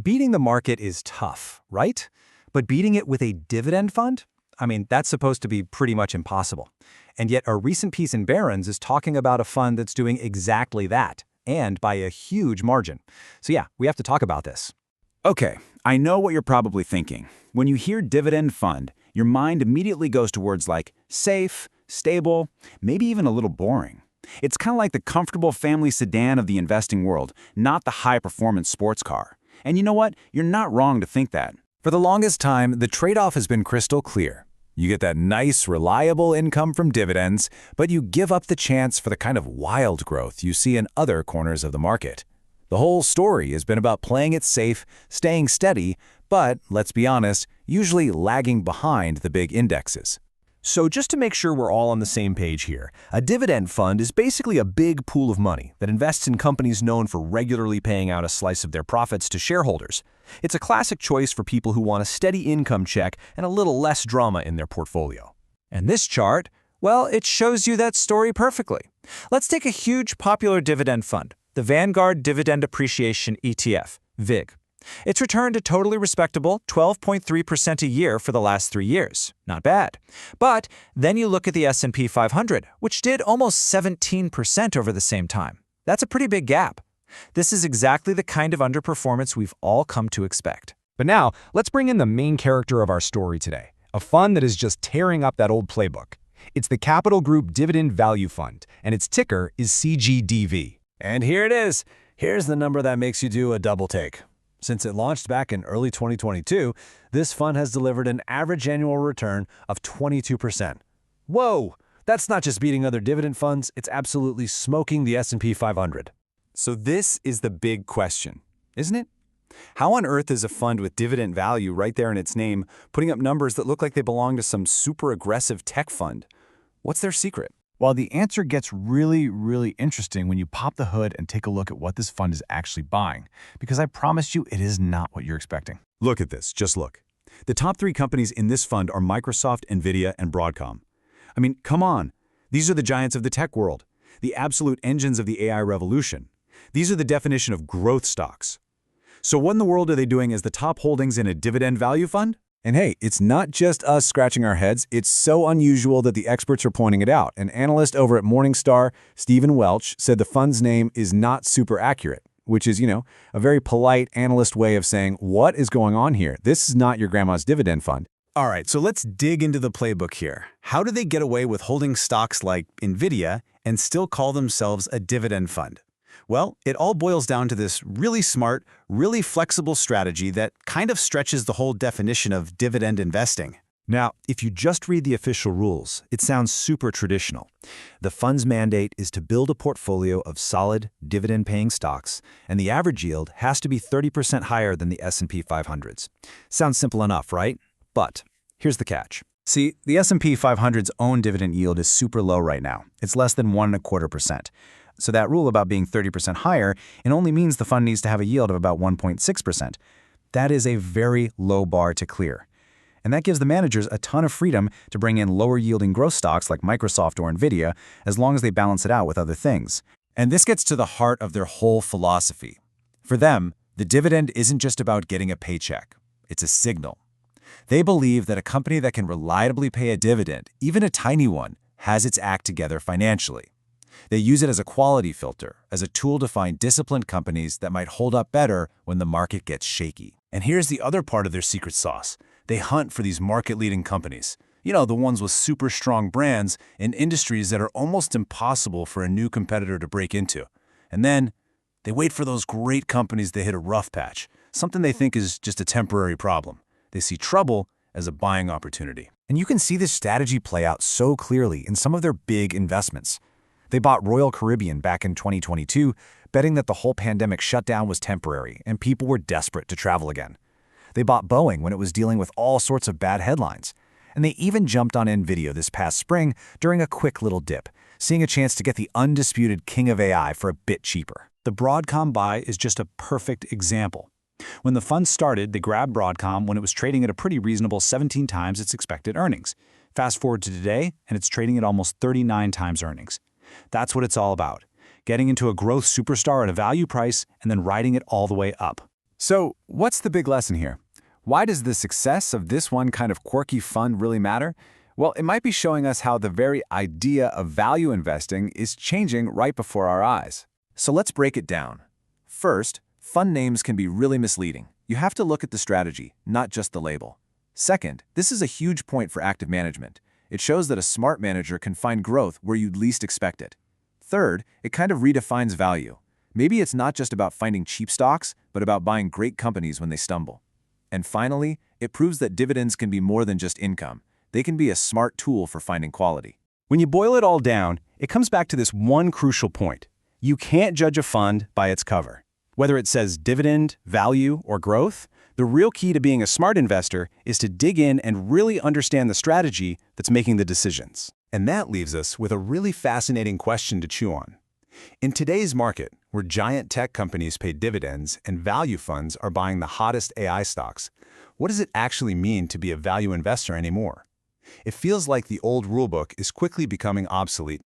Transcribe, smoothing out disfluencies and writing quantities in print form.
Beating the market is tough, right? But beating it with a dividend fund? I mean, that's supposed to be pretty much impossible. And yet a recent piece in Barron's is talking about a fund that's doing exactly that, and by a huge margin. So yeah, we have to talk about this. Okay, I know what you're probably thinking. When you hear dividend fund, your mind immediately goes to words like safe, stable, maybe even a little boring. It's kind of like the comfortable family sedan of the investing world, not the high-performance sports car. And you know what? You're not wrong to think that. For the longest time, the trade-off has been crystal clear. You get that nice, reliable income from dividends, but you give up the chance for the kind of wild growth you see in other corners of the market. The whole story has been about playing it safe, staying steady, but, let's be honest, usually lagging behind the big indexes. So just to make sure we're all on the same page here, a dividend fund is basically a big pool of money that invests in companies known for regularly paying out a slice of their profits to shareholders. It's a classic choice for people who want a steady income check and a little less drama in their portfolio. And this chart, well, it shows you that story perfectly. Let's take a huge popular dividend fund, the Vanguard Dividend Appreciation ETF, VIG. It's returned a totally respectable 12.3% a year for the last 3 years. Not bad. But then you look at the S&P 500, which did almost 17% over the same time. That's a pretty big gap. This is exactly the kind of underperformance we've all come to expect. But now, let's bring in the main character of our story today, a fund that is just tearing up that old playbook. It's the Capital Group Dividend Value Fund, and its ticker is CGDV. And here it is. Here's the number that makes you do a double take. Since it launched back in early 2022, this fund has delivered an average annual return of 22%. Whoa! That's not just beating other dividend funds, it's absolutely smoking the S&P 500. So this is the big question, isn't it? How on earth is a fund with dividend value right there in its name putting up numbers that look like they belong to some super aggressive tech fund? What's their secret? Well, the answer gets really interesting when you pop the hood and take a look at what this fund is actually buying, because I promise you it is not what you're expecting. Look at this, just look. The top 3 companies in this fund are Microsoft, Nvidia, and Broadcom. I mean, come on. These are the giants of the tech world, the absolute engines of the AI revolution. These are the definition of growth stocks. So what in the world are they doing as the top holdings in a dividend value fund? And hey, it's not just us scratching our heads. It's so unusual that the experts are pointing it out. An analyst over at Morningstar, Stephen Welch, said the fund's name is not super accurate, which is, a very polite analyst way of saying, what is going on here? This is not your grandma's dividend fund. All right, so let's dig into the playbook here. How do they get away with holding stocks like Nvidia and still call themselves a dividend fund? Well, it all boils down to this really smart, really flexible strategy that kind of stretches the whole definition of dividend investing. Now, if you just read the official rules, it sounds super traditional. The fund's mandate is to build a portfolio of solid, dividend-paying stocks, and the average yield has to be 30% higher than the S&P 500's. Sounds simple enough, right? But here's the catch. See, the S&P 500's own dividend yield is super low right now. It's less than 1.25%. So that rule about being 30% higher, it only means the fund needs to have a yield of about 1.6%. That is a very low bar to clear. And that gives the managers a ton of freedom to bring in lower-yielding growth stocks like Microsoft or Nvidia, as long as they balance it out with other things. And this gets to the heart of their whole philosophy. For them, the dividend isn't just about getting a paycheck. It's a signal. They believe that a company that can reliably pay a dividend, even a tiny one, has its act together financially. They use it as a quality filter, as a tool to find disciplined companies that might hold up better when the market gets shaky. And here's the other part of their secret sauce. They hunt for these market-leading companies. The ones with super strong brands in industries that are almost impossible for a new competitor to break into. And then they wait for those great companies that hit a rough patch, something they think is just a temporary problem. They see trouble as a buying opportunity. And you can see this strategy play out so clearly in some of their big investments. They bought Royal Caribbean back in 2022, betting that the whole pandemic shutdown was temporary and people were desperate to travel again. They bought Boeing when it was dealing with all sorts of bad headlines. And they even jumped on Nvidia this past spring during a quick little dip, seeing a chance to get the undisputed king of AI for a bit cheaper. The Broadcom buy is just a perfect example. When the fund started, they grabbed Broadcom when it was trading at a pretty reasonable 17 times its expected earnings. Fast forward to today, and it's trading at almost 39 times earnings. That's what it's all about, getting into a growth superstar at a value price and then riding it all the way up. So, what's the big lesson here? Why does the success of this one kind of quirky fund really matter? Well, it might be showing us how the very idea of value investing is changing right before our eyes. So let's break it down. First, fund names can be really misleading. You have to look at the strategy, not just the label. Second, this is a huge point for active management. It shows that a smart manager can find growth where you'd least expect it. Third, it kind of redefines value. Maybe it's not just about finding cheap stocks, but about buying great companies when they stumble. And finally, it proves that dividends can be more than just income. They can be a smart tool for finding quality. When you boil it all down, it comes back to this one crucial point. You can't judge a fund by its cover. Whether it says dividend, value, or growth, the real key to being a smart investor is to dig in and really understand the strategy that's making the decisions. And that leaves us with a really fascinating question to chew on. In today's market, where giant tech companies pay dividends and value funds are buying the hottest AI stocks, what does it actually mean to be a value investor anymore? It feels like the old rulebook is quickly becoming obsolete,